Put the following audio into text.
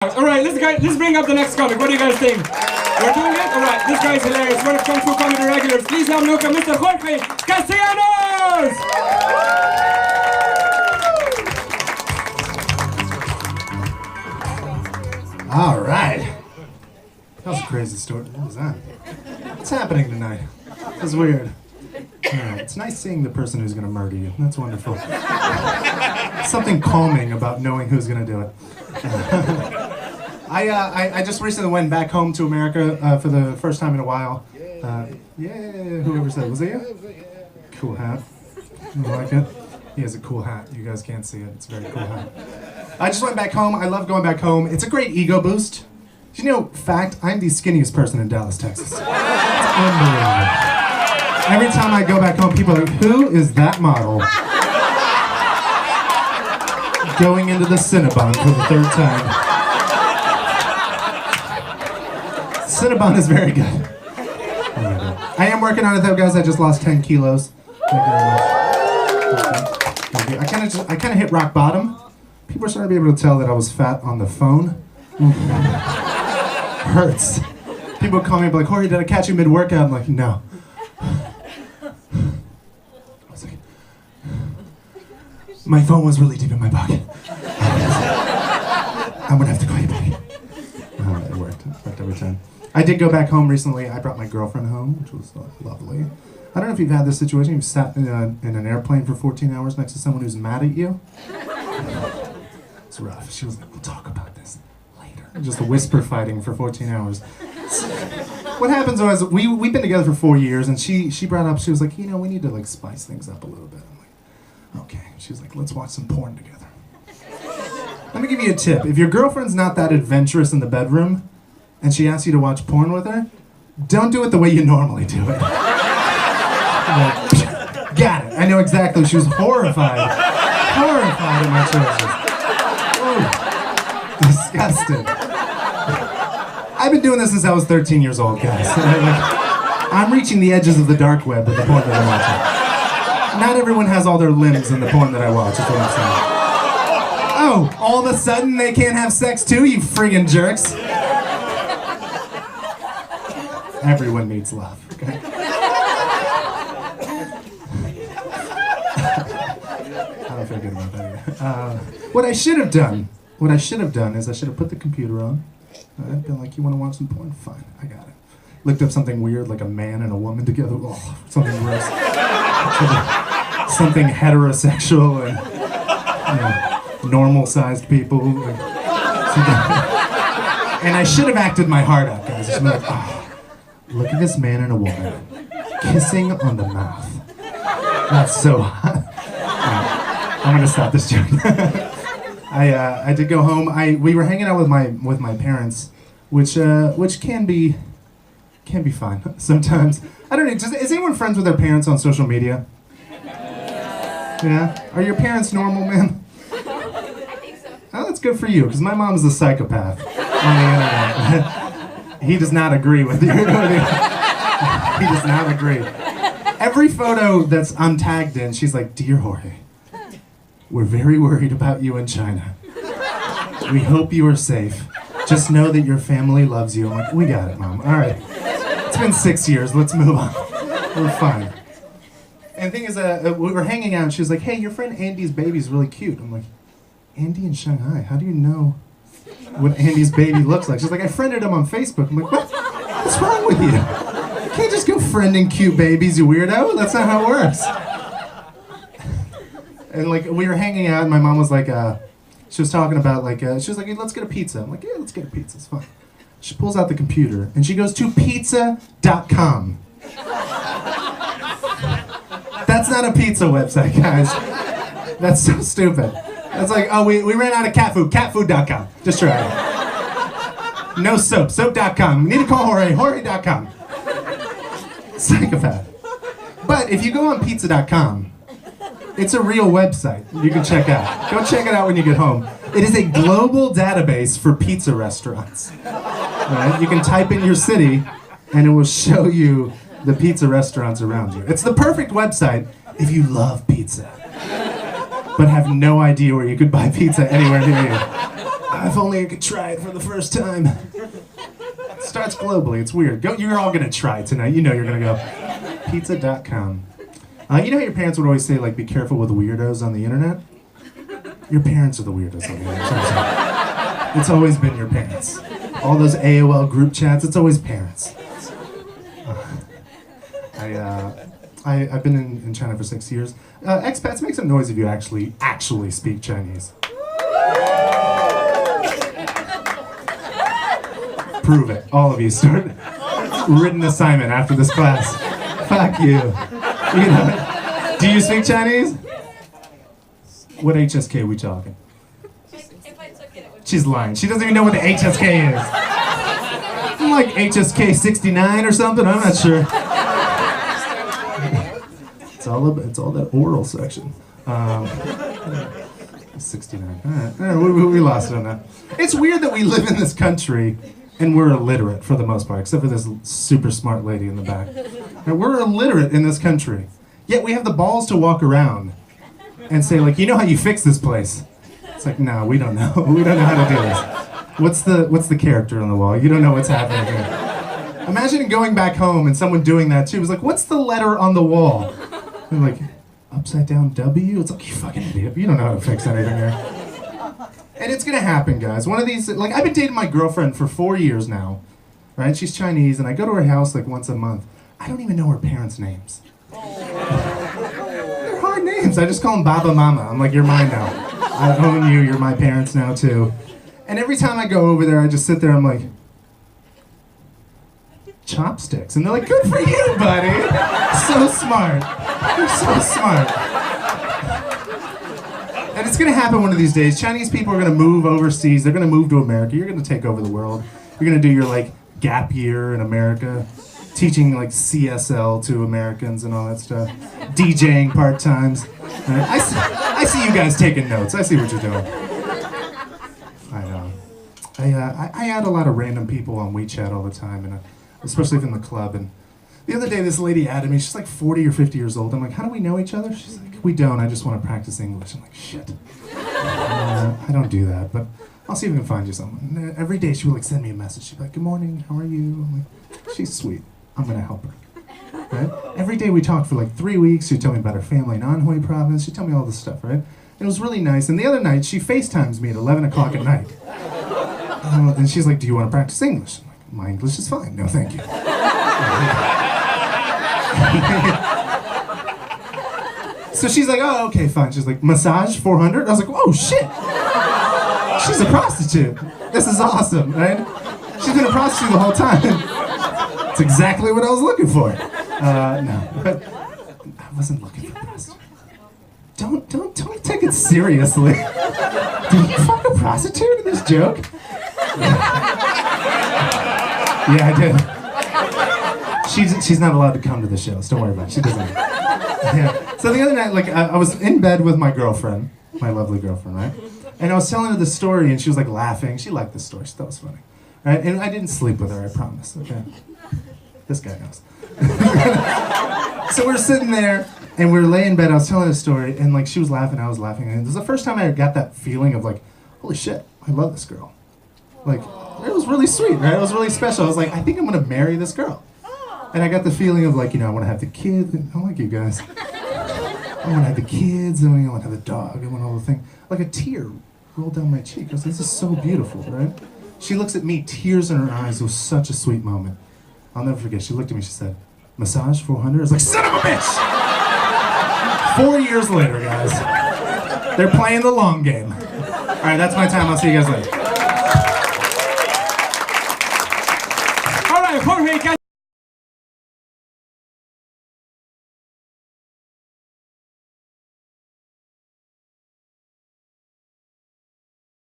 Alright, let's bring up the next comic. What do you guys think? We're doing it? Alright, this guy's hilarious. One of Kung Fu Comedy regulars. Please help welcome Mr. Jorge Castellanos! Alright. That was a crazy story. What was that? What's happening tonight? It was weird. Alright, it's nice seeing the person who's gonna murder you. That's wonderful. Something calming about knowing who's gonna do it. I just recently went back home to America for the first time in a while. Yeah, whoever said, was it you? Cool hat. You like it? He has a cool hat. You guys can't see it. It's a very cool hat. I just went back home. I love going back home. It's a great ego boost. Do you know, fact, I'm the skinniest person in Dallas, Texas. It's unbelievable. Every time I go back home, people are like, who is that model? Going into the Cinnabon for the third time. Cinnabon is very good. I am working on it though, guys. I just lost 10 kilos. Thank you very much. Thank you. I kind of hit rock bottom. People are starting to be able to tell that I was fat on the phone. Hurts. People call me and be like, Jorge, did I catch you mid-workout? I'm like, no. I was like, my phone was really deep in my pocket. I'm gonna have to call you back. It worked. It worked every time. I did go back home recently. I brought my girlfriend home, which was lovely. I don't know if you've had this situation. You've sat in an airplane for 14 hours next to someone who's mad at you. It's rough. She was like, we'll talk about this later. Just whisper fighting for 14 hours. What happens was, we've been together for 4 years, and she brought up, she was like, you know, we need to like spice things up a little bit. I'm like, okay. She was like, let's watch some porn together. Let me give you a tip. If your girlfriend's not that adventurous in the bedroom, and she asks you to watch porn with her, don't do it the way you normally do it. Like, got it. I know exactly. She was horrified. Horrified at my choices. Ooh, disgusted. I've been doing this since I was 13 years old, guys. I'm reaching the edges of the dark web with the porn that I'm watching. Not everyone has all their limbs in the porn that I watch, is what I'm saying. Oh, all of a sudden they can't have sex too, you friggin' jerks. Everyone needs love, okay? I don't feel good about that either. What I should have done is I should have put the computer on. I'd been like, you want to watch some porn? Fine, I got it. Looked up something weird, like a man and a woman together. Oh, something gross. Something heterosexual and, you know, normal-sized people. And I should have acted my heart out, guys. I should be like, oh, look at this man and a woman kissing on the mouth. That's so hot. I'm gonna stop this joke. I did go home. We were hanging out with my parents, which can be fun sometimes. I don't know. Is anyone friends with their parents on social media? Yeah. Are your parents normal, man? I think so. Oh, that's good for you, because my mom's a psychopath on the internet. He does not agree with you. He does not agree. Every photo that's I'm tagged in, she's like, Dear Jorge, we're very worried about you in China. We hope you are safe. Just know that your family loves you. I'm like, we got it, Mom. All right. It's been 6 years. Let's move on. We're fine. And the thing is, we were hanging out, and she was like, hey, your friend Andy's baby's really cute. I'm like, Andy in Shanghai? How do you know what Andy's baby looks like? She's like, I friended him on Facebook. I'm like, what? What's wrong with you? You can't just go friending cute babies, you weirdo. That's not how it works. And like, we were hanging out, and my mom was like, she was talking about like, she was like, hey, let's get a pizza. I'm like, yeah, let's get a pizza, it's fine. She pulls out the computer, and she goes to pizza.com. That's not a pizza website, guys. That's so stupid. That's like, oh, we ran out of cat food, catfood.com. Just try it. No soap, soap.com. We need to call Jorge, Jorge.com. Psychopath. But if you go on pizza.com, it's a real website you can check out. Go check it out when you get home. It is a global database for pizza restaurants. Right? You can type in your city, and it will show you the pizza restaurants around you. It's the perfect website if you love pizza, but have no idea where you could buy pizza anywhere near you. If only I could try it for the first time. It starts globally. It's weird. You're all gonna try tonight. You know you're gonna go. Pizza.com. You know how your parents would always say, like, be careful with weirdos on the internet? Your parents are the weirdos on the internet. It's always been your parents. All those AOL group chats, it's always parents. I've been in China for 6 years. Expats, make some noise if you actually speak Chinese. Prove it. All of you. Start written assignment after this class. Fuck you. You know, do you speak Chinese? What HSK are we talking? If I took it, it would She's lying. She doesn't even know what the HSK is. I'm like HSK 69 or something. I'm not sure. It's all that oral section. 69. All right, we lost it on that. It's weird that we live in this country and we're illiterate for the most part, except for this super smart lady in the back. And we're illiterate in this country, yet we have the balls to walk around and say, like, you know how you fix this place? It's like, no, we don't know. We don't know how to do this. What's the character on the wall? You don't know what's happening here. Imagine going back home and someone doing that too. It was like, what's the letter on the wall? They're like, upside down W? It's like, you fucking idiot. You don't know how to fix anything here. And it's gonna happen, guys. One of these, like, I've been dating my girlfriend for 4 years now, right? She's Chinese, and I go to her house like once a month. I don't even know her parents' names. They're hard names. I just call them Baba Mama. I'm like, you're mine now. I own you. You're my parents now, too. And every time I go over there, I just sit there, I'm like, chopsticks. And they're like, good for you, buddy. So smart. You're so smart. And it's gonna happen one of these days. Chinese people are gonna move overseas. They're gonna move to America. You're gonna take over the world. You're gonna do your, like, gap year in America, teaching, like, CSL to Americans and all that stuff, DJing part-times. Right? I see you guys taking notes. I see what you're doing. I add a lot of random people on WeChat all the time, and especially from the club. And the other day, this lady added me. She's like 40 or 50 years old. I'm like, how do we know each other? She's like, we don't. I just want to practice English. I'm like, shit. I don't do that, but I'll see if I can find you someone. And every day, she would, like, send me a message. She'd be like, good morning. How are you? I'm like, she's sweet. I'm going to help her. Right? Every day we talked for like 3 weeks. She'd tell me about her family in Anhui province. She'd tell me all this stuff, right? And it was really nice. And the other night, she FaceTimes me at 11 o'clock at night. And she's like, do you want to practice English? I'm like, my English is fine. No, thank you. So she's like, oh, okay, fine. She's like, massage 400? I was like, oh, shit. She's a prostitute. This is awesome, right? She's been a prostitute the whole time. It's exactly what I was looking for. No, but I wasn't looking for a prostitute. Don't take it seriously. Did you fuck a prostitute in this joke? Yeah, I did. She's not allowed to come to the shows. Don't worry about it. She doesn't. Yeah. So the other night, like, I was in bed with my girlfriend, my lovely girlfriend, right? And I was telling her the story, and she was like laughing. She liked the story. She thought it was funny, right? And I didn't sleep with her. I promise. Okay. This guy knows. So we're sitting there, and we're laying in bed. I was telling her a story, and, like, she was laughing. I was laughing, and it was the first time I got that feeling of, like, holy shit, I love this girl. Like, it was really sweet, right? It was really special. I was like, I think I'm gonna marry this girl. And I got the feeling of, like, you know, I want to have the kids. I like you guys. I want to have the kids. And I want to have the dog. I want all the things. Like, a tear rolled down my cheek. I was like, this is so beautiful, right? She looks at me, tears in her eyes. It was such a sweet moment. I'll never forget. She looked at me. She said, massage 400? I was like, son of a bitch! 4 years later, guys. They're playing the long game. All right, that's my time. I'll see you guys later.